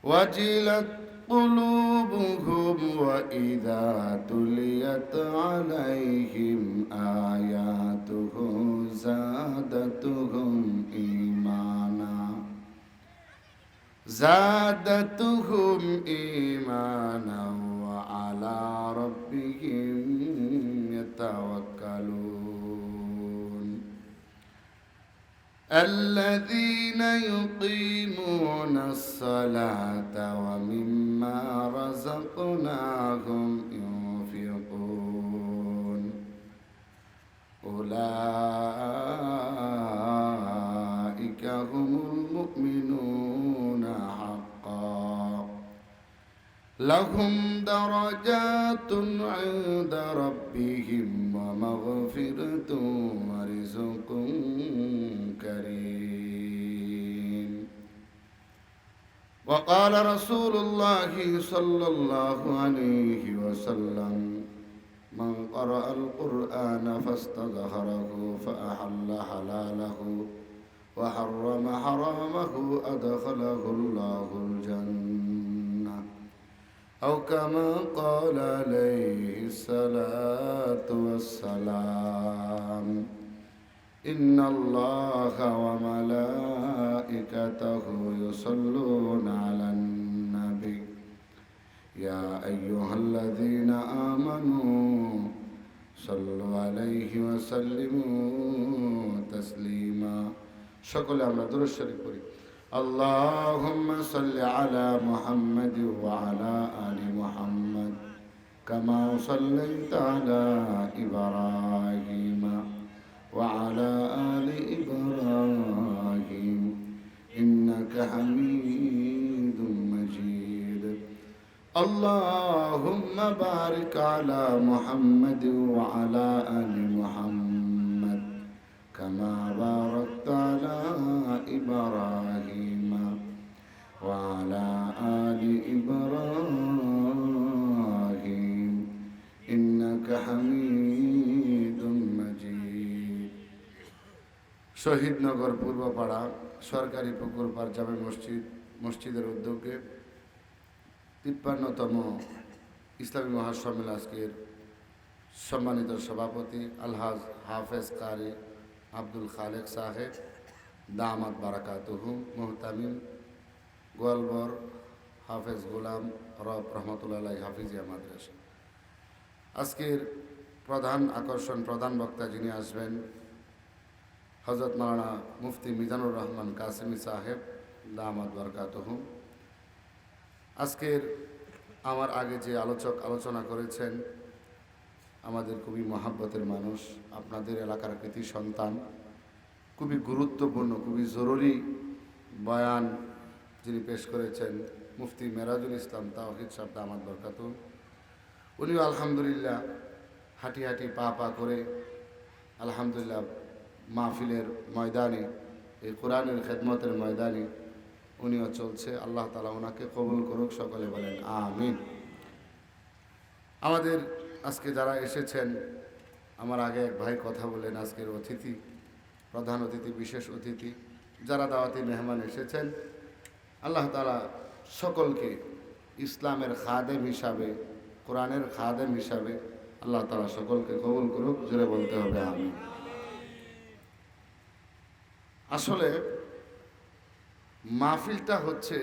وجلت قلوبهم وإذا تليت عليهم آياته زادتهم إيمانا وعلى ربهم يتوكلون الذين يقيمون الصلاة ومما رزقناهم ينفقون أولئك هم المؤمنون حقا لهم درجات عند ربهم ومغفرة ورزق كريم. وقال رسول الله صلى الله عليه وسلم من قرأ القرآن فاستظهره فأحل حلاله وحرم حرامه أدخله الله الجنة أو كما قال عليه الصلاة والسلام إن الله وملائكته يصلون على النبي يا أيها الذين آمنوا صلوا عليه وسلموا تسليما. সকলে আমরা দুরূদ শরীফ পড়ি। اللهم صل على محمد وعلى آل محمد كما صليت على إبراهيم وعلى آل إبراهيم إنك حميد مجيد. اللهم بارك على محمد وعلى آل محمد كما باركت على إبراهيم وعلى آل إبراهيم إنك حميد مجيد. শহীদনগর পূর্বপাড়া সরকারি পুকুর পাড় জামে মসজিদের উদ্যোগে 53তম ইসলামী মহাসম্মেলন আজকের সম্মানিত সভাপতি আলহাজ হাফেজ কারি আব্দুল খালেক সাহেব দামাত বারাকাতুহু মুহতামিম গোয়ালবর হাফেজ গোলাম রব রহমতুল্লাহ হাফিজিয়া মাদ্রাসা। আজকের প্রধান আকর্ষণ, প্রধান বক্তা যিনি আসবেন হযরত মাওলানা মুফতি মিজানুর রহমান কাসেমি সাহেব দামাত বারাকাতুহু। আজকের আমার আগে যে আলোচক আলোচনা করেছেন আমাদের খুবই মহাব্বতের মানুষ, আপনাদের এলাকার কৃতি সন্তান, খুবই গুরুত্বপূর্ণ, খুবই জরুরি বয়ান যিনি পেশ করেছেন মুফতি মেরাজুল ইসলাম তাওহীদ সাহেব দামাত বরকাতুহু। উনিও আলহামদুলিল্লাহ হাঁটি হাঁটি পা পা করে আলহামদুলিল্লাহ মাহফিলের ময়দানে, এই কোরআনের খেদমতের ময়দানে উনিও চলছে। আল্লাহ তাআলা ওনাকে কবুল করুক, সকলে বলেন আমিন। আমাদের আজকে যারা এসেছেন, আমার আগে এক ভাই কথা বলেন, আজকের অতিথি, প্রধান অতিথি, বিশেষ অতিথি, যারা দাওয়াতি মেহমান এসেছেন, আল্লাহ তাআলা সকলকে ইসলামের খাদেম হিসাবে, কোরআনের খাদেম হিসাবে আল্লাহ তাআলা সকলকে কবুল করুক, জোরে বলতে হবে আমিন। আসলে মাহফিলটা হচ্ছে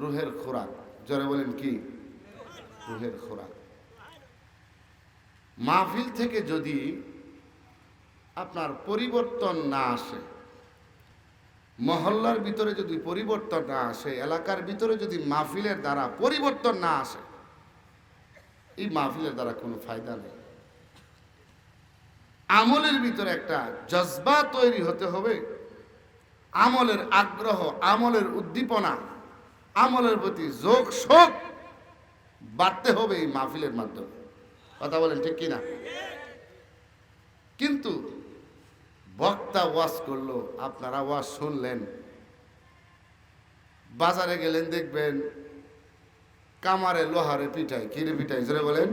রুহের খোরাক, জোরে বলেন কি? রুহের খোরাক। মাহফিল থেকে যদি আপনার পরিবর্তন না আসে, মহল্লার ভিতরে যদি পরিবর্তন না আসে, এলাকার ভিতরে যদি মাহফিলের দ্বারা পরিবর্তন না আসে, এই মাহফিলের দ্বারা কোনো ফায়দা নেই। আমলের ভিতরে একটা জজবা তৈরি হতে হবে, আমলের আগ্রহ, আমলের উদ্দীপনা, আমলের প্রতি যোগ শোক বাড়তে হবে এই মাহফিলের মাধ্যমে। কথা বলেন ঠিক কিনা? কিন্তু বক্তা ওয়াজ করলো, আপনারা ওয়াজ শুনলেন, বাজারে গেলেন দেখবেন কামারে লোহারে পিঠায়, কিরে পিঠায়, জোরে বলেন,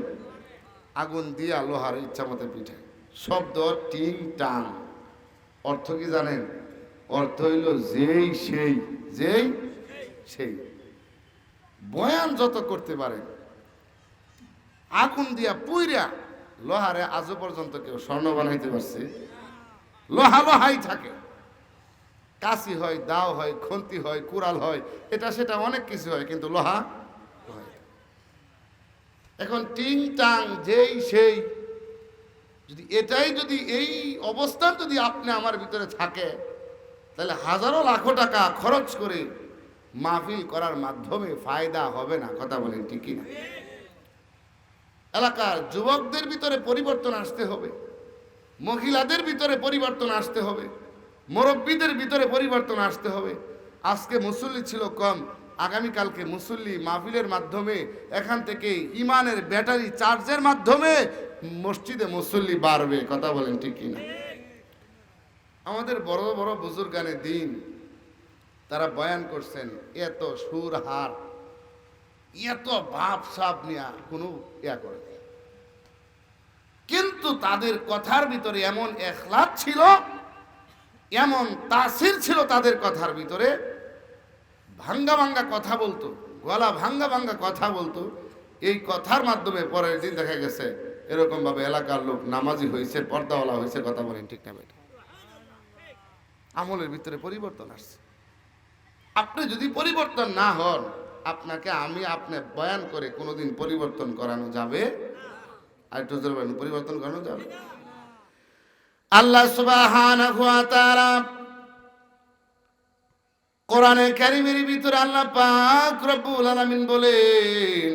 আগুন দিয়া লোহারে ইচ্ছা মতো পিঠায়, শব্দ টিং টাং। অর্থ কি জানেন? অর্থ হইল যেই সেই, যেই সেই। বয়ান যত করতে পারে, আগুন দিয়া পুইরা লোহারে আজও পর্যন্ত কেউ স্বর্ণ বানাইতে পারছে? লোহা লোহাই থাকে, কাশি হয়, দাও হয়, খন্তি হয়, কুড়াল হয়, এটা সেটা অনেক কিছু হয়, কিন্তু লোহা হয়। এখন টিং টাং যেই সেই, যদি এই অবস্থান যদি আপনি আমার ভিতরে থাকে, তাহলে হাজারো লাখো টাকা খরচ করে মাহফিল করার মাধ্যমে ফায়দা হবে না। কথা বলেন ঠিক কি না? এলাকার যুবকদের ভিতরে পরিবর্তন আসতে হবে, মহিলাদের ভিতরে পরিবর্তন আসতে হবে, মুরব্বীদের ভিতরে পরিবর্তন আসতে হবে। আজকে মুসল্লি ছিল কম, আগামীকালকে মুসল্লি মাহফিলের মাধ্যমে এখান থেকে ইমানের ব্যাটারি চার্জের মাধ্যমে মসজিদে মুসল্লি বাড়বে। কথা বলেন ঠিক কিনা? আমাদের বড় বড় বুজুর্গানে দিন তারা বয়ান করছেন, এত সুর হার, এত ভাব সাপ নিয়ে কোনো ইয়া করে, কিন্তু তাদের কথার ভিতরে এমন এখলাস ছিল, এমন তাসির ছিল তাদের কথার ভিতরে, ভাঙ্গা ভাঙ্গা কথা বলতো, গলা ভাঙ্গা ভাঙ্গা কথা বলতো। এই কথার মাধ্যমে পরের দিন দেখা গেছে এরকম ভাবে এলাকার লোক নামাজি হয়েছে, পর্দাওয়ালা হয়েছে। কথা বলেন ঠিক না বেটা? আমলের ভিতরে পরিবর্তন আসছে। আপনি যদি পরিবর্তন না হন, আপনাকে আপনি বয়ান করে কোনোদিন পরিবর্তন করানো যাবে? আর একটু জোরে বলেন, পরিবর্তন করানো যাবে? আল্লাহ সুবহানাহু ওয়া তাআলা কোরআনে কারীমের ভিতরে আল্লাহ পাক রব্বুল আলামিন বলেন,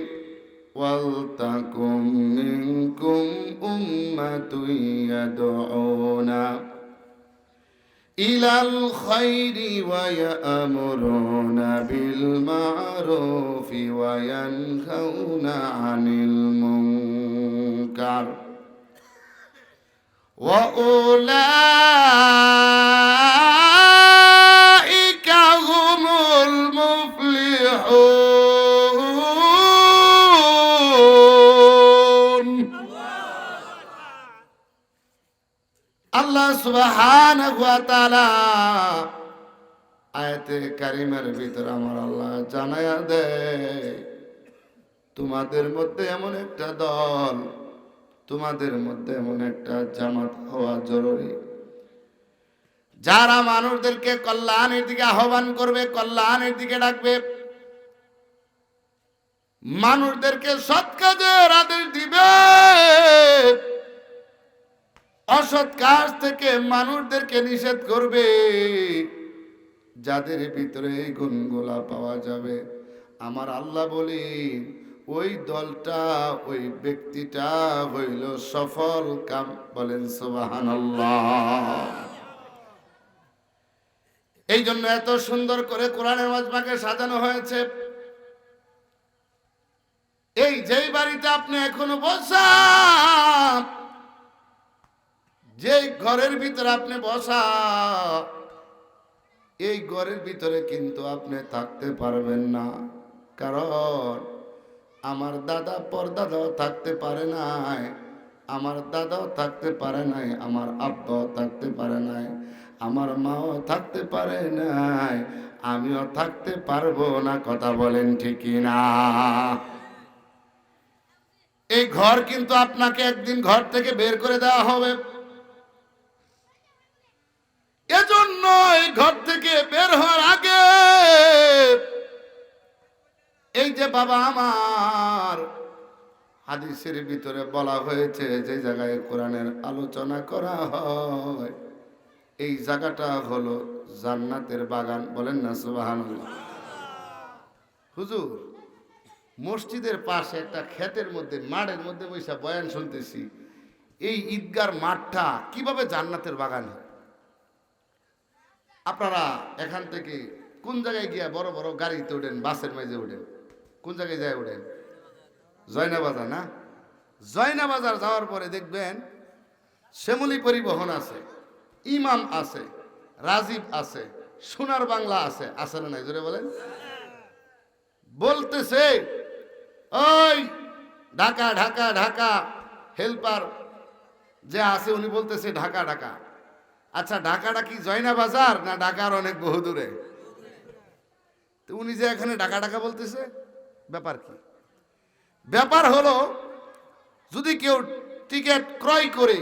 ওয়াল তাকুম মিনকুম উম্মাতুন ইয়াদউনা ইলাল খায়রি ওয়া ইয়ামুরুনা বিল মা'রুফি ওয়া ইয়ানহাউনা আনিল মুনকার ওয়া উলাইকা হুমুল মুফলিহুন। আল্লাহ সুবহানাহু ওয়া তাআলা আয়াতে কারিমার ভিতর আমার আল্লাহ জানায়া দেয়, তোমাদের মধ্যে এমন একটা দল, তোমাদের মধ্যে এমন একটা জামাত হওয়া জরুরি, যারা মানুষদেরকে কল্যাণের দিকে আহ্বান করবে, কল্যাণের দিকে ডাকবে, মানুষদেরকে সৎ কাজের আদেশ দিবে, অসৎ কাজ থেকে মানুষদেরকে নিষেধ করবে। যাদের ভিতরে এই গুণগুলা পাওয়া যাবে, আমার আল্লাহ বলি ওই দলটা, ওই ব্যক্তিটা হইল সফল কাম। বলেন সুবহানাল্লাহ। এই জন্য এত সুন্দর করে কোরআনের মাজমাকে সাজানো হয়েছে। এই যেই বাড়িতে আপনি এখনো বসা, যেই ঘরের ভিতরে আপনি বসা, এই ঘরের ভিতরে কিন্তু আপনি থাকতে পারবেন না। কারণ আমার দাদা পরদাদাও থাকতে পারে নাই, আমার দাদাও থাকতে পারে নাই, আমার আব্বাও থাকতে পারে নাই, আমার মাও থাকতে পারে নাই, আমিও থাকতে পারবো না। কথা বলেন ঠিকই না? এই ঘর কিন্তু আপনাকে একদিন ঘর থেকে বের করে দেওয়া হবে। এজন্য এই ঘর থেকে বের হওয়ার আগে এই যে বাবা আমার, হাদিসের ভিতরে বলা হয়েছে যে জায়গায় কোরআনের আলোচনা করা হয়, এই জায়গাটা হলো জান্নাতের বাগান। বলেন না সুবহানাল্লাহ। হুজুর, মসজিদের পাশে একটা ক্ষেতের মধ্যে, মাঠের মধ্যে বৈশা বয়ান শুনতেছি, এই ঈদগার মাঠটা কিভাবে জান্নাতের বাগান হয়? আপনারা এখান থেকে কোন জায়গায় গিয়া বড় বড় গাড়িতে ওঠেন, বাসের মেঝে ওঠেন, কোন জায়গায় যায় ওঠেন? জয়নাবাজার না? জয়নাবাজার যাওয়ার পরে দেখবেন শ্যামলী পরিবহন আছে, ইমাম আছে, রাজীব আছে, সোনার বাংলা আছে। আছে না নাই? জোরে বলেন। বলতেছে ওই ঢাকা ঢাকা ঢাকা, হেল্পার যে আছে উনি বলতেছে ঢাকা ঢাকা। আচ্ছা, ঢাকাটা কি জয়নাবাজার না ঢাকার অনেক বহু দূরে? তো উনি যে এখানে ঢাকা ঢাকা বলতেছে, ব্যাপার কি? ব্যাপার হলো যদি কেউ টিকিট ক্রয় করে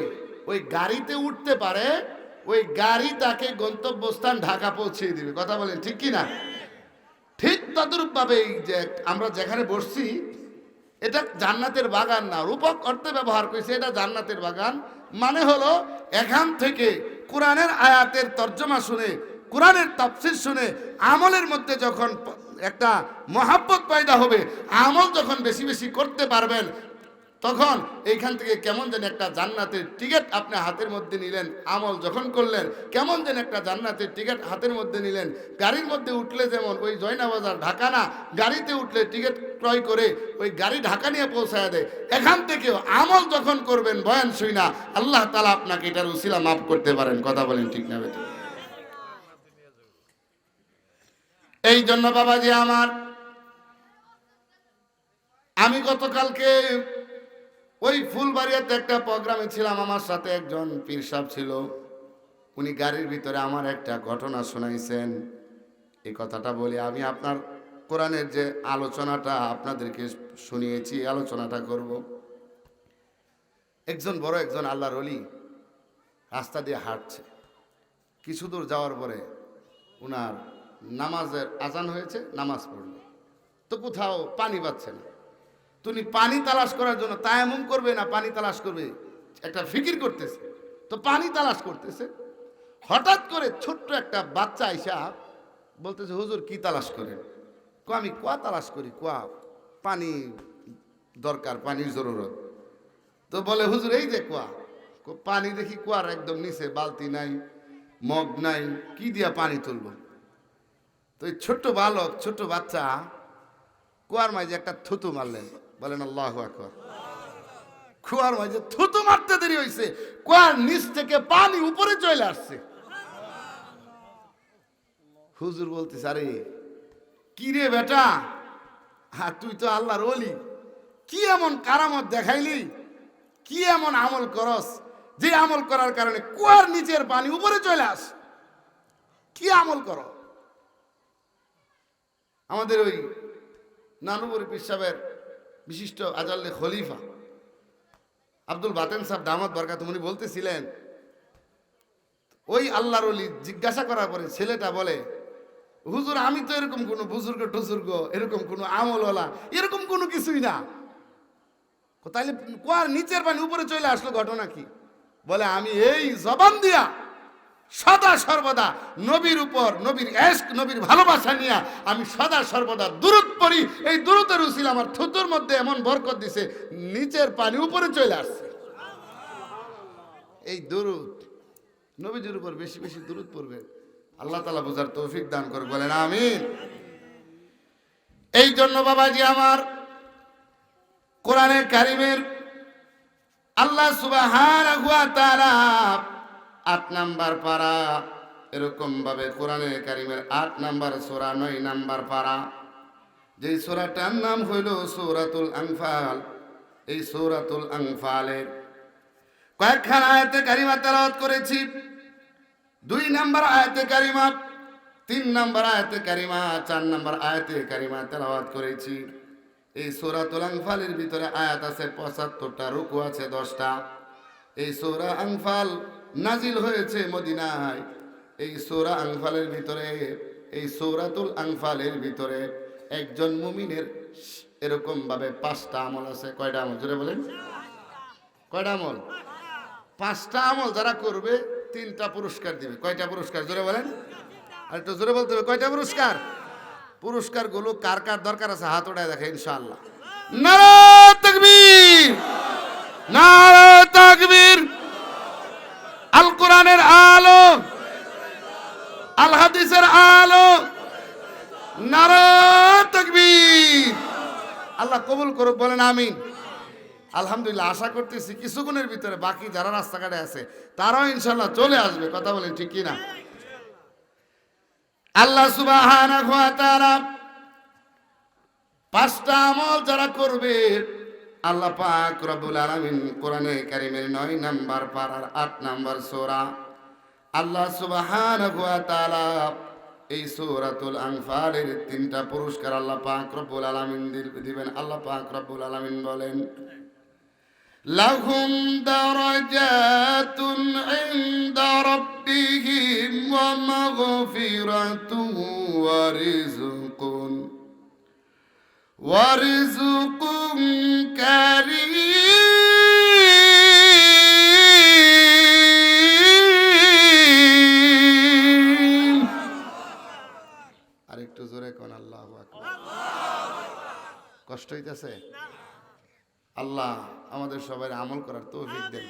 ওই গাড়িতে উঠতে পারে, ওই গাড়ি তাকে গন্তব্যস্থান ঢাকা পৌঁছে দিবে। কথা বলেন ঠিক কি না? ঠিক তদ্রূপ ভাবে এই যে আমরা যেখানে বসছি এটা জান্নাতের বাগান না, রূপক অর্থে ব্যবহার করেছে, এটা জান্নাতের বাগান। মানে হলো এখান থেকে কোরআনের আয়াতের তর্জমা শুনে, কোরআনের তাফসীর শুনে আমলের মধ্যে যখন একটা মহাব্বত পয়দা হবে, আমল যখন বেশি বেশি করতে পারবেন, তখন এইখান থেকে কেমন যেন একটা জান্নাতের টিকিট আপনি হাতের মধ্যে নিলেন। আমল যখন করলেন কেমন যেন একটা জান্নাতের টিকিট হাতের মধ্যে নিলেন। গাড়ির মধ্যে উঠলে যেমন ওই জয়নাবাজার ঢাকা না, গাড়িতে উঠলে টিকিট ক্রয় করে ওই গাড়ি ঢাকা নিয়ে পৌঁছায় দেয়। এখান থেকেও আমল যখন করবেন বয়ান শুই না, আল্লাহ তাআলা আপনাকে এটার উসিলা মাফ করতে পারেন। কথা বলেন ঠিক না বেঠিক? এই জন্য বাবাজি আমার, আমি গতকালকে ওই ফুলবাড়িয়াতে একটা প্রোগ্রামে ছিলাম, আমার সাথে একজন পীর সাহেব ছিল। উনি গাড়ির ভিতরে আমার একটা ঘটনা শোনাইছেন। এই কথাটা বলি, আমি আপনার কোরআনের যে আলোচনাটা আপনাদেরকে শুনিয়েছি, আলোচনাটা করব। একজন বড় একজন আল্লাহর ওলি রাস্তা দিয়ে হাঁটছে। কিছু দূর যাওয়ার পরে উনার নামাজের আজান হয়েছে, নামাজ পড়ল, তো কোথাও পানি পাচ্ছে না। তুমি পানি তালাশ করার জন্য তায়াম্মুম করবে না পানি তালাশ করবে, একটা ফিকির করতেছে, তো পানি তালাশ করতেছে। হঠাৎ করে ছোট্ট একটা বাচ্চা আইসা বলতেছে, হুজুর কি তালাশ করেন? আমি কুয়া তালাশ করি, কুয়া, পানি দরকার, পানির জরুরত। তো বলে, হুজুর এই যে কুয়া, পানি দেখি কুয়ার একদম নিচে, বালতি নাই, মগ নাই, কি দিয়া পানি তুলবো? তো এই ছোট্ট বালক, ছোট্ট বাচ্চা কুয়ার মাঝে একটা থুতু মারলেন। বলেন আল্লাহু আকবার। কুয়ার মাঝে থুতু মারতে দেরি হয়েছে, কুয়ার নিচ থেকে পানি উপরে চলে আসছে। হুজুর বলতেছে, আরে কি রে বেটা, হ্যাঁ তুই তো আল্লাহর ওলি, কি এমন কারামত দেখাইলি, কি এমন আমল করস যে আমল করার কারণে কুয়ার নিচের পানি উপরে চলে আস? কি আমল করো? আমাদের ওই নানুপুরি পীর সাহেবের বিশিষ্ট আজাল্লে খলিফা আব্দুল বাতেন সাহেব দামাত বরকাত উনি বলতেছিলেন, ওই আল্লাহর ওলি জিজ্ঞাসা করার পরে ছেলেটা বলে, হুজুর আমি তো এরকম কোনো বুজুর্গ টুজুর্গ, এরকম কোনো আমলওয়ালা, এরকম কোনো কিছুই না, তাইলে কুয়ার নিচের পানি উপরে চলে আসলো, ঘটনা কি? বলে, আমি এই জবান দিয়া সদা সর্বদা নবীর উপর, নবীর এশক, নবীর ভালোবাসা নিয়ে আমি সদা সর্বদা দুরূদ পড়ি। এই দুরূদের উসিলা আমার থুতুর মধ্যে এমন বরকত দিছে, নিচের পানি উপরে চলে আসছে। এই দুরূদ, নবীজির উপর বেশি বেশি দুরূদ পড়বে, আল্লাহ তাআলা বুঝার তৌফিক দান করে। বলেন আমিন। এই জন্য বাবাজি আমার, কোরআনের কারিমের আল্লাহ সুবহানাহু ওয়া তাআলা ৮ নাম্বার পারা, এরকম ভাবে কোরআনের কারিমের ৮ নাম্বার সূরা, ৯ নাম্বার পারা, যে সূরাটার নাম হইল সূরাতুল আনফাল। এই সূরাতুল আনফালের কয়েকখান আয়াতে কারিমা তেলাওয়াত করেছি। ২ নাম্বার আয়াতে কারিমা, ৩ নাম্বার আয়াতে কারিমা, ৪ নাম্বার আয়াতে কারিমা তেলাওয়াত করেছি। এই সূরাতুল আনফালের ভিতরে আয়াত আছে ৭৫টা, রুকু আছে 10টা। এই সূরা আনফাল নাজিল হয়েছে মদিনায়। এই সূরা আনফালের ভিতরে, এই সূরাতুল আনফালের ভিতরে একজন মুমিনের এরকম ভাবে 5টা আমল আছে। কয়টা আমল জোরে বলেন? কয়টা আমল? 5টা আমল যারা করবে 3টা পুরস্কার দিবে। কয়টা পুরস্কার জোরে বলেন? আর একটু জোরে বলতে হবে, কয়টা পুরস্কার? পুরস্কারগুলো কার কার দরকার আছে হাত উঠায় দেখে ইনশাআল্লাহ। নারে তাকবীর, নারে তাকবীর। আল কোরআনের আলো, আল হাদিসের আলো, নারে তাকবীর। আল্লাহ কবুল করুক, বলেন আমিন। আলহামদুলিল্লাহ, আশা করতেছি কিছুক্ষণের ভিতরে বাকি যারা রাস্তাঘাটে আছে তারাও ইনশাআল্লাহ চলে আসবে। কথা বলেন ঠিক কিনা? আল্লাহ সুবহানাহু ওয়া তাআলা 5টা আমল যারা করবে, আল্লাহ পাক রব্বুল আলামিন কোরআনে কারীমের 9 নাম্বার পারার 8 নাম্বার সূরা, আল্লাহ সুবহানাহু ওয়া তাআলা এই সূরাতুল আনফালের 3টা পুরস্কার আল্লাহ পাক রব্বুল আলামিন দিবেন। আল্লাহ পাক রব্বুল আলামিন বলেন, লাহুম দারাজাতুন ইনদা রাব্বিহিম ওয়া মাগফিরাতুন ওয়া রিজকুন কারীম। আরেকটু জোরে কোন আল্লাহু আকবার। কষ্ট হইতেছে? আল্লাহ আমাদের সবাই আমল করার তৌফিক দেন।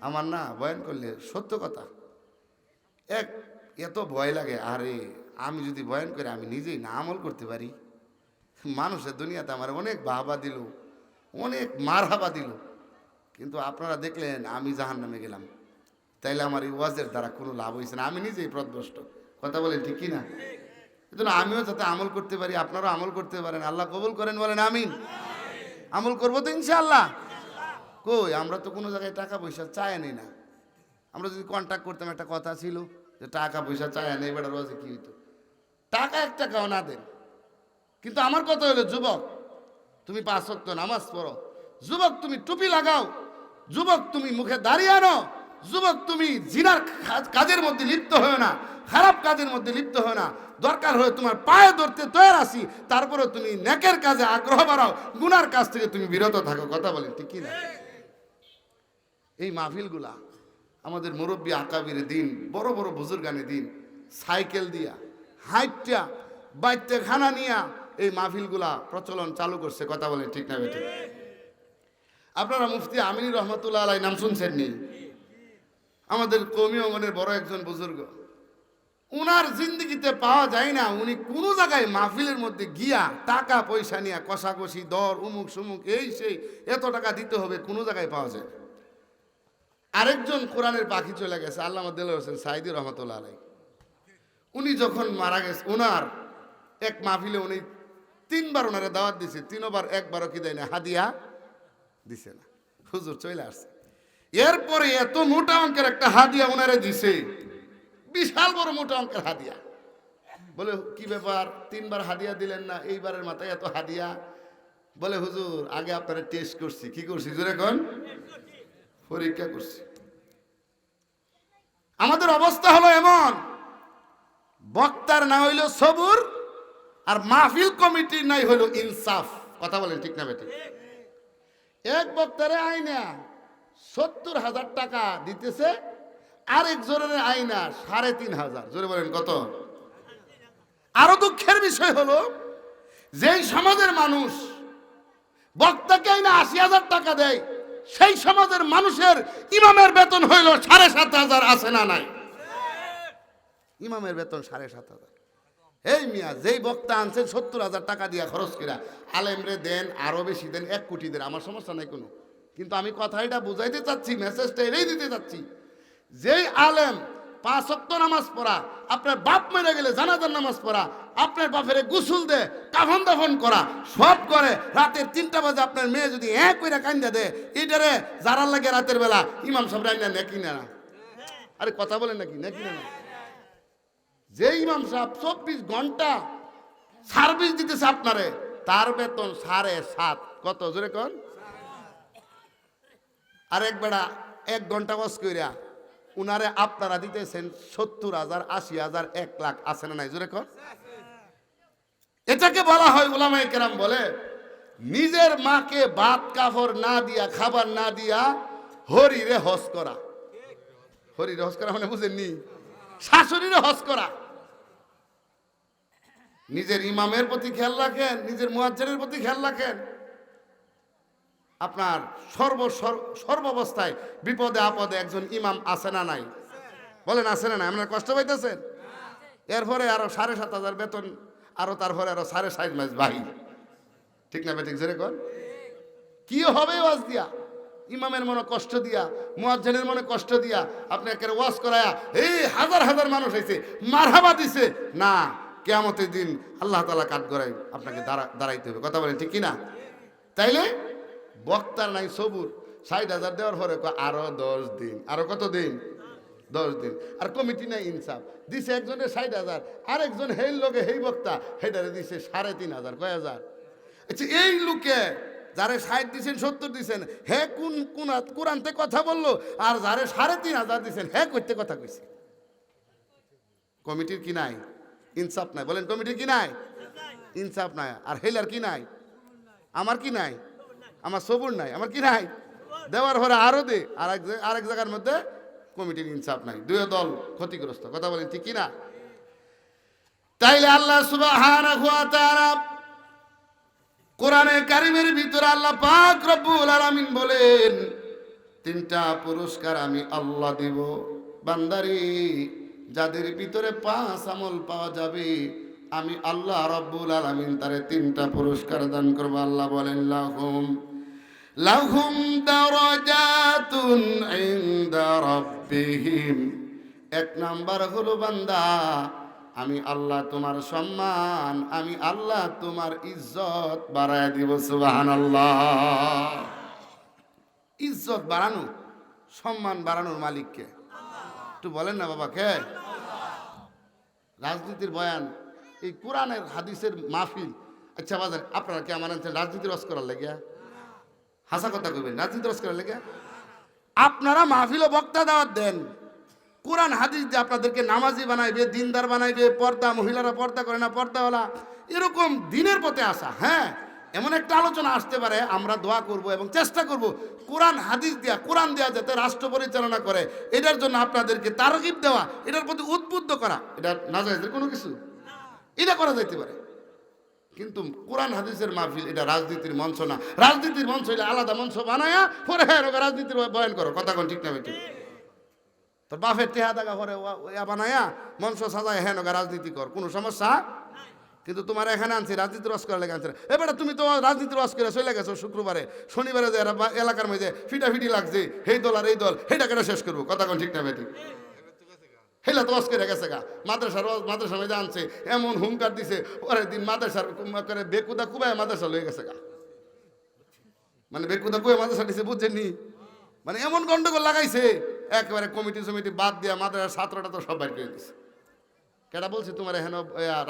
আমার না বয়ান করলে সত্য কথা এত ভয় লাগে, আরে আমি যদি বয়ান করে আমি নিজেই না আমল করতে পারি। মানুষের দুনিয়াতে আমার অনেক বাহবা দিল, অনেক মারহাবা দিল, কিন্তু আপনারা দেখলেন আমি জাহান্নামে গেলাম। তাইলে আমার এই ওয়াজের দ্বারা কোনো লাভ হয়েছে না, আমি নিজেই পথভ্রষ্ট। কথা বলেন ঠিক কি না? এজন্য আমিও যাতে আমল করতে পারি, আপনারাও আমল করতে পারেন, আল্লাহ কবুল করেন, বলেন আমিন। আমল করবো তো ইনশাআল্লাহ। কই আমরা তো কোনো জায়গায় টাকা পয়সা চাই নেই না। আমরা যদি কন্ট্যাক্ট করতাম, একটা কথা ছিল যে টাকা পয়সা চাই নেই, এবার রোজে কি হইতো, টাকা 1 টাকাও না দেন। কিন্তু আমার কথা হলো, যুবক তুমি 5 ওয়াক্ত নামাজ পড়ো, যুবক তুমি টুপি লাগাও, যুবক তুমি মুখে দাড়ি আনো, যুবক তুমি জিনার কাজের মধ্যে লিপ্ত হও না, খারাপ কাজের মধ্যে লিপ্ত হও না। দরকার হয়ে তোমার পায়ে ধরতে তৈরি আছি, তারপরে তুমি নেকের কাজে আগ্রহ বাড়াও, গুনার কাজ থেকে তুমি বিরত থাকো। কথা বলেন ঠিক কি না? এই মাহফিলগুলা আমাদের মুরব্বী আকাবির দিন, বড় বড় বুজুর্গানের দিন সাইকেল দিয়া হাইটটা বাইতে খানা নিয়া এই মাহফিলগুলা প্রচলন চালু করছে। কথা বলেন ঠিক না বেঠিক? আপনারা মুফতি আমিনী রহমতুল্লাহ আলাই নাম শুনছেন নি? আমাদের কওমি অঙ্গনের বড় একজন বুজুর্গ, উনার জিন্দগিতে পাওয়া যায় না উনি কোনো জায়গায় মাহফিলের মধ্যে গিয়া টাকা পয়সা নিয়ে কষাকষি দর উমুক সুমুক এই সেই এত টাকা দিতে হবে, কোনো জায়গায় পাওয়া যায়। আরেকজন কোরআনের পাখি চলে গেছে, আল্লামা দেলোয়ার হোসেন সাঈদী রহমতুল্লাহ আলাই। উনি যখন মারা গেছে, ওনার এক মাহফিলে উনি 3 বার ওনারে দাওয়াত দিছে, 3 বার একবারও কি দেয় না, হাদিয়া দিছে না। হুজুর চলে আসছে, এরপরে এত মোটা অঙ্কের একটা হাদিয়া ওনারে দিছে, বিশাল বড় মোটা অঙ্কের হাদিয়া। বলে কি ব্যাপার, 3 বার হাদিয়া দিলেন না, এইবারের মাথায় এত হাদিয়া? বলে হুজুর আগে আপনারা টেস্ট করছি। কি করছি জোরে কোন? পরীক্ষা করছি। আমাদের অবস্থা হলো এমন, বক্তার না হইল সবুর, আর মাহফিল কমিটির নাই হইল ইনসাফ। কথা বলেন ঠিক না বেঠিক? এক বক্তারে আইনা 70,000 টাকা দিতেছে, আরেকজনের আইনা 3,500। জোরে বলেন কত? আরো দুঃখের বিষয় হলো, যেই সমাজের মানুষ বক্তাকে আইনা 80,000 টাকা দেয়, সেই সমাজের মানুষের ইমামের বেতন হইল 7,500। আছে না নাই? ইমামের বেতন 7,500। এই মিয়া যেই বক্তা আনছেন 70,000 টাকা দিয়া খরচ করা, আলেমরে দেন, আরো বেশি দেন, 1 কোটি দেন, আমার সমস্যা নাই কোনো। কিন্তু আমি কথাটা বুঝাইতে চাচ্ছি, মেসেজটা এটাই দিতে চাচ্ছি, যেই আলেম 5 ওয়াক্ত নামাজ পড়া, আপনার বাপ মেরে গেলে জানাজার নামাজ পড়া, আপনার বাপের গোসল দে, কাফন দাফন করা, সব করে, রাতের 3টা বাজে আপনার মেয়ে যদি এক কইরা কান্দা দে, এটারে যারার লাগে রাতের বেলা ইমাম সাহেব রাইনা নাকি না? আরে কথা বলেন নাকি নাকি না? যে ইমাম সাহেব 24 ঘন্টা সার্ভিস দিতেছে আপনারে, তার বেতন 7.5। কত জোরে কোন? আরেক বেড়া 1 ঘন্টা ওয়াজ কইরা উনারে আপনারা দিতেছেন 70,000, 80,000, 1 লাখ। আছে না নাই? জোরে কোন? এটাকে বলা হয়, উলামায়ে কেরাম বলে, নিজের মাকে ভাত কাপড় না দিয়া, খাবার না দিয়া হরিরে হজ করা। হরিরে হজ করা মানে বুঝেননি? শাশুড়িরে হজ করা। নিজের ইমামের প্রতি খেয়াল রাখেন, নিজের মুয়াজ্জিনের প্রতি খেয়াল রাখেন। আপনার সর্বাবস্থায় বিপদে আপদে একজন ইমাম আছে না নাই? বলেন আছে না নাই? আপনার কষ্ট পাইতেছেন? এরপরে আরো 7,500 বেতন, আরো তারপরে আরো 60.5 মাস ভাই। ঠিক না বেঠিক জোরে কোন? কি হবে ওয়াজ দিয়া? ইমামের মনে কষ্ট দিয়া, মুয়াজ্জিনের মনে কষ্ট দিয়া আপনি একের ওয়াজ করায়া এই হাজার হাজার মানুষ হয়েছে, মারহাবা দিছে না, কিয়ামতের দিন আল্লাহ তাআলা কাঠ গড়াই আপনাকে দাঁড়াইতে হবে। কথা বলেন ঠিক কি না? তাইলে বক্তার নাই সবুর, 60,000 দেওয়ার পরে আরো 10 দিন, আরো কত দিন? 10 দিন। আর কমিটি নাই ইনসাফ, দিছে একজনের 60,000, আরেকজন হেই লোকে হেই বক্তা হেটারে দিছে 3,500। কয় হাজার? আচ্ছা, এই লোকে যারে 60 দিছেন 70 দিছেন হে কোন কোরআনতে কথা বললো, আর যারে 3,500 দিছেন হে করতে কথা কইছে। কমিটির কি নাই? ইনসাফ নাই। বলেন কমিটির কি নাই? ইনসাফ নাই। আর হেলার কি নাই? আমার কি নাই? আমার সবুর নাই। আমার কি নাই? দেওয়ার পরে আরো দে, আরেক জায়গার মধ্যে কমিটির ইনসাফ নাই। দুই দল ক্ষতিগ্রস্ত। কথা বলেন ঠিক কিনা? তাইলে আল্লাহ সুবহানাহু ওয়া তাআলা কোরআনে কারিমের ভিতরে আল্লাহ পাক রব্বুল আলামিন বলেন, 3টা পুরস্কার আমি আল্লাহ দিব বান্দারে, যাদের ভিতরে 5 আমল পাওয়া যাবে আমি আল্লাহ রব্বুল আলামিন তারে 3টা পুরস্কার দান করব। আল্লাহ বলেন লাহুম দারাজাতুন ইনদা রাব্বিহিম। 1 নাম্বার হলো বান্দা, আমি আল্লাহ তোমার সম্মান, আমি আল্লাহ তোমার ইজ্জত বাড়ায় দিব। সুবহানাল্লাহ। ইজ্জত বাড়ানো, সম্মান বাড়ানোর মালিক কে? একটু বলেন না বাবা, কে? রাজনীতির বয়ান, এই কোরআনের হাদিসের মাহফিল। আচ্ছা বাজার, আপনারা কি আমার রাজনীতি রস করার লেগে? হাসা কথা কইবেন, রাজনীতি রস করার লেগে? আপনারা মাহফিল ও বক্তা দাওয়াত দেন, কোরআন হাদিস দিয়ে আপনাদেরকে নামাজি বানাইবে, দিনদার বানাইবে, পর্দা, মহিলারা পর্দা করে না, পর্দাওয়ালা, এরকম দিনের পথে আসা। হ্যাঁ, এমন একটা আলোচনা আসতে পারে, আমরা দোয়া করব এবং চেষ্টা করব কোরআন হাদিস দিয়া, কোরআন দেওয়া যাতে রাষ্ট্র পরিচালনা করে, এটার জন্য আপনাদেরকে তারগিব দেওয়া, এটার প্রতি উদ্বুদ্ধ করা, এটা নাজায়েজের কোনো কিছু, এটা করা যাইতে পারে। কিন্তু কোরআন হাদিসের মাহফিল এটা রাজনীতির মঞ্চ না। রাজনীতির মঞ্চ হইলে আলাদা মঞ্চ বানায়া পরে হ্যাঁ রাজনীতির বয়ান করো। কথা কোন ঠিক না বেঠিক? তোর বাপের টেহা দাগা করে বানায়া মঞ্চ সাজায় হ্যাঁ রাজনীতি কর, কোনো সমস্যা। কিন্তু তোমার এখানে আনছি রাজনীতি রস করার লেগে আনছে। এবারে তুমি তো রাজনীতি রস করে চলে গেছো, শুক্রবারে শনিবারে যে এলাকার মধ্যে ফিটাফিটি লাগছে, এই দল আর এই দল, সেইটা কেটে শেষ করবো। কথা কোন ঠিক না বেঠিক? হেলা তো অস করে গেছে গা। মাদ্রাসার মধ্যে আনছে, এমন হুঙ্কার দিছে, পরের দিন মাদ্রাসার করে বেকুদা কুবায় মাদ্রাসা লয়ে গেছে গা। মানে বেকুদা কুয়ে মাদ্রাসা দিছে, বুঝছেননি? মানে এমন গন্ডগোল লাগাইছে, একেবারে কমিটি সমিটি বাদ দিয়া মাদ্রাসার ছাত্রটা তো সব বাইর করে দিছে। কেটা বলছে তোমার হেন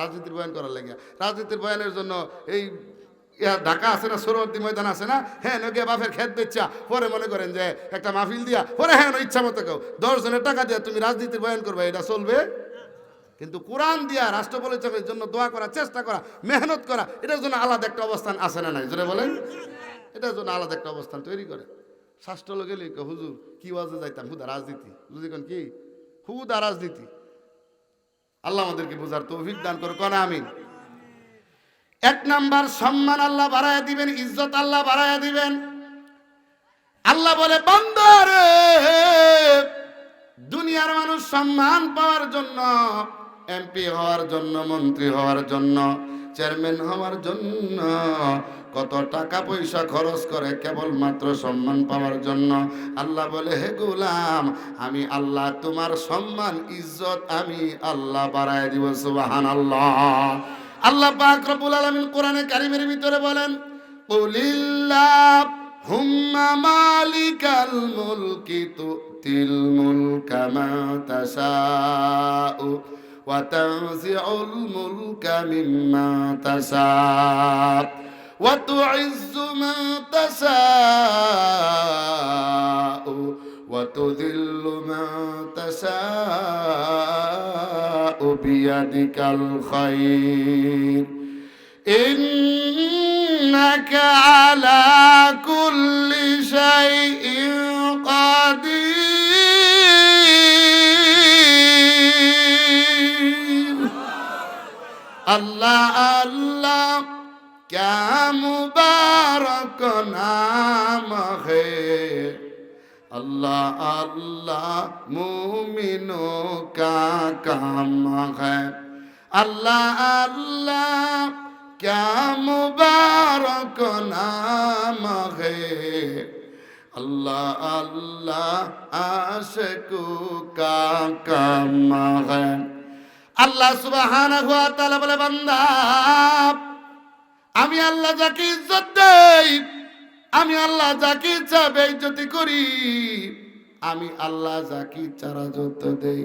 রাজনীতির বয়ান করার লেগে? রাজনীতির বয়ানের জন্য এই ঢাকা আছে না, সরোবর্তী ময়দান আছে না, হ্যাঁ গিয়ে বাপের খেত বেচা পরে মনে করেন যে একটা মাহফিল দিয়া পরে হ্যাঁ ইচ্ছা মতো কেউ 10 জনের টাকা দিয়া তুমি রাজনীতির বয়ান করবে, এটা চলবে? কিন্তু কোরআন দিয়া রাষ্ট্র পরিচালনার জন্য দোয়া করা, চেষ্টা করা, মেহনত করা, এটার জন্য আলাদা একটা অবস্থান আছে না নাই? জোরে বলেন। এটার জন্য আলাদা একটা অবস্থান তৈরি করে। শাস্ত্র গেলে হুজুর কি ওয়াজে যাইতাম, হুদা রাজনীতি, বুঝলি কোন কি হুদা রাজনীতি। আল্লাহ আমাদেরকে বুঝার তৌফিক দান করে, কোন আমিন। 1 নাম্বার, সম্মান আল্লাহ বাড়ায়া দিবেন, ইজ্জত আল্লাহ বাড়ায়া দিবেন। আল্লাহ বলে বান্দা রে, দুনিয়ার মানুষ সম্মান পাওয়ার জন্য, এমপি হওয়ার জন্য, মন্ত্রী হওয়ার জন্য, চেয়ারম্যান হওয়ার জন্য কত টাকা পয়সা খরচ করে কেবলমাত্র সম্মান পাওয়ার জন্য। আল্লাহ বলে হে গোলাম, আমি আল্লাহ তোমার সম্মান ইজ্জত আমি আল্লাহ বাড়ায় দিব। সুবহানাল্লাহ। আল্লাহ পাক রব্বুল আলামিন কোরআনে কারীমের ভিতরে বলেন, কুলিল্লাহুম্মা মালিকাল মুলকি তুতিল মুলকা মা তাশাউ ওয়া তানজিউল মুলকা মিম্মা তাশাউ ওয়া তুইজ্জু মান তাশাউ ওয়া তুযিল্লু মান তাশাউ বিয়াদিকাল খায়র ইন্নাকা আলা কুল্লি শাইইন কাদির। আল্লাহ আল্লাহ क्या मुबारक नाम है, अल्लाह अल्लाह मुमिनों का काम है। अल्लाह अल्लाह क्या मुबारक नाम है, अल्लाह अल्लाह आशिकों का काम है। अल्लाह सुब्हानाहु वा ताआला बोले बंदा, আমি আল্লাহ যাকে ইজ্জত দেই, আমি আল্লাহ যাকে ইচ্ছা বেইজ্জতি করি, আমি আল্লাহ যাকে ইচ্ছা রাজত্ব দেই,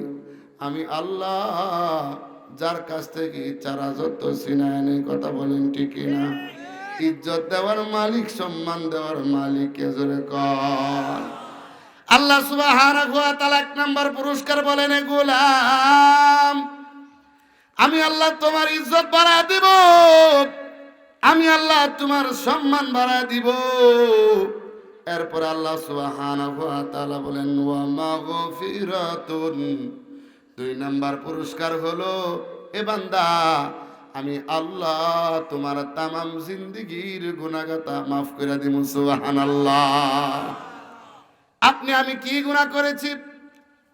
আমি আল্লাহ যার কাছ থেকে ইচ্ছা রাজত্ব ছিনায় নেই। কথা বলেন ঠিক না? ইজ্জত দেওয়ার মালিক, সম্মান দেওয়ার মালিক কে? জোরে কর। আল্লাহ সুবহানাহু ওয়া তাআলা এক নাম্বার পুরস্কার বলেন, এ গোলাম, আমি আল্লাহ তোমার ইজ্জত বাড়ায় দিব, আমি আল্লাহ তোমার সম্মান বাড়ায় দিব। এরপর আল্লাহ সুবহানাহু ওয়া তাআলা বলেন, ওয়া মাগফিরাতুন, দুই নাম্বার পুরস্কার হলো, এ বান্দা, আমি আল্লাহ তোমার তামাম জিন্দেগীর গুনাহগাতা মাফ করে দিব। সুবহানাল্লাহ। আপনি আমি কি গুনাহ করেছি,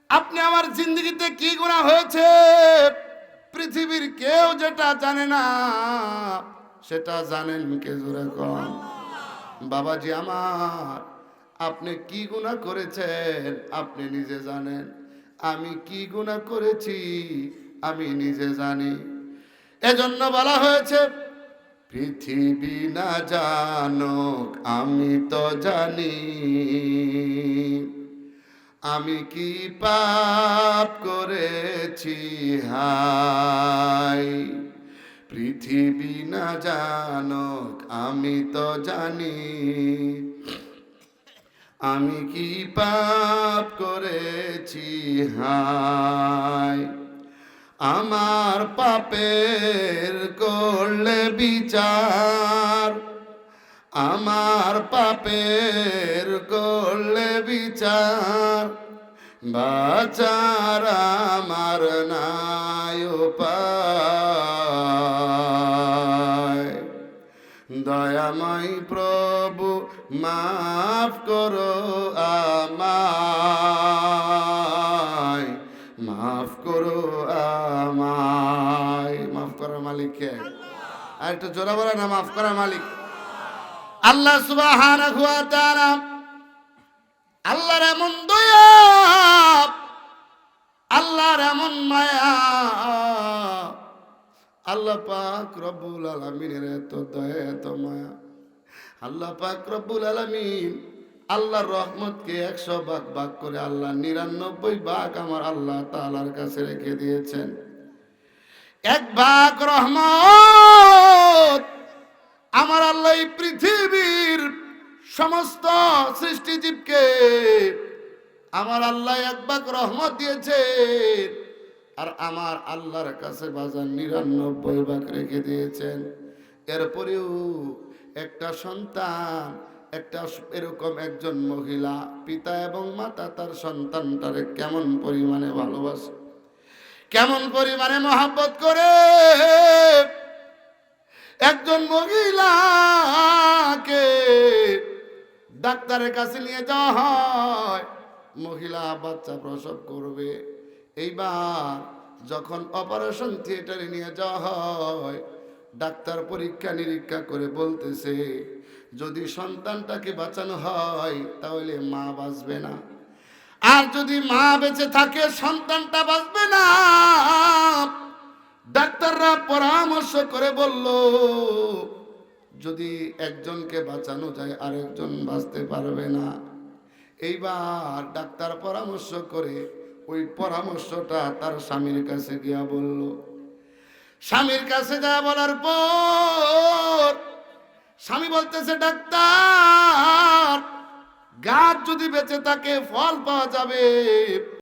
আপনি আমার জিন্দগিতে কি গুনাহ হয়েছে, পৃথিবীর কেউ যেটা জানে না সেটা জানেন কে? জোরে কন। বাবাজি আমার, আপনি কি গুনাহ করেছেন আপনি নিজে জানেন, আমি কি গুনাহ করেছি আমি নিজে জানি। এজন্য বলা হয়েছে, পৃথিবী না জানুক আমি তো জানি, আমি কি পাপ করেছি হায়। পৃথিবী না জানুক আমি তো জানি, আমি কি পাপ করেছি হায়। আমার পাপের করলে বিচার, আমার পাপের করলে বিচার, বাচার আমার নাই উপায়। দয়াময় প্রভু মাফ করো আমায়, মাফ করো আমায়। মাফ করার মালিক কে? আর একটু জোরে বলে না, মাফ করার মালিক আল্লাহ সুবহানাহু ওয়া তাআলা। আল্লাহর এমন দয়া, আল্লাহর এমন মায়া, আল্লাহ পাক রব্বুল আলামিনের এত দয়া এত মায়া। আল্লাহ পাক রব্বুল আলামিন আল্লাহর রহমতকে 100 ভাগ ভাগ করে আল্লাহ 99 ভাগ আমার আল্লাহ তাআলার কাছে রেখে দিয়েছেন। এক ভাগ রহমত আমার আল্লাহ এই পৃথিবীর সমস্ত সৃষ্টিজীবকে আমার আল্লাহ এক ভাগ রহমত দিয়েছে, আর আমার আল্লাহর কাছে বাজার 99 ভাগ রেখে দিয়েছেন। এরপরেও একটা সন্তান, একটা এরকম একজন মহিলা, পিতা এবং মাতা তার সন্তানটারে কেমন পরিমাণে ভালোবাসে, কেমন পরিমাণে মহব্বত করে। একজন মহিলাকে ডাক্তারের কাছে নিয়ে যাওয়া হয়, মহিলা বাচ্চা প্রসব করবে। এইবার যখন অপারেশন থিয়েটারে নিয়ে যাওয়া হয়, ডাক্তার পরীক্ষা নিরীক্ষা করে বলতেছে, যদি সন্তানটাকে বাঁচানো হয় তাহলে মা বাঁচবে না, আর যদি মা বেঁচে থাকে সন্তানটা বাঁচবে না। ডাক্তাররা পরামর্শ করে বলল, যদি একজনকে বাঁচানো যায় আরেকজন বাঁচতে পারবে না। এইবার ডাক্তার পরামর্শ করে ওই পরামর্শটা তার স্বামীর কাছে গিয়া বলল। স্বামীর কাছে যা বলার পর স্বামী বলতেছে, ডাক্তার, গাছ যদি বেঁচে থাকে ফল পাওয়া যাবে,